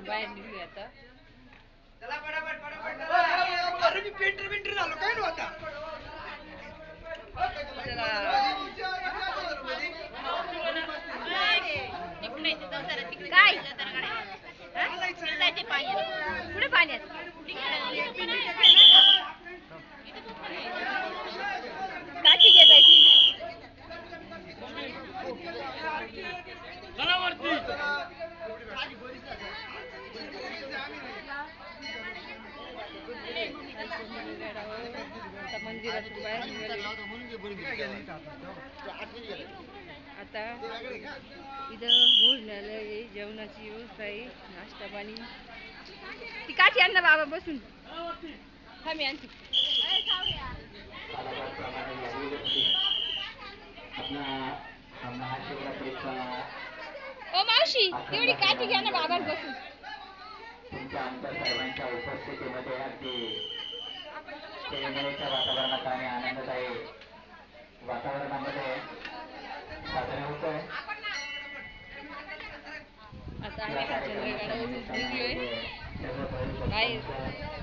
बाहेर निघूया आता. चला फटाफट फटाफट. अरे मी पेंटर पेंटर झालो काय नव्हता. काय कुठे पाण्यात काठी घेतायची. मंदिरातून बाहेर आता इथं भोजनालय जेवणाची व्यवस्था आहे. नाश्ता पाणी. ती काठी आण ना बाबा बसून. मी आणते. ओ मावशी तेवढी काठी घ्या ना बाबा बसून. तुमच्या आमच्या सर्वांच्या उपस्थितीमध्ये अगदी प्रेमळीच्या वातावरणात आणि आनंददायी वातावरणामध्ये साजरे होतोय. आता आम्ही चंद्रगडावरून निघलोय बाहेर.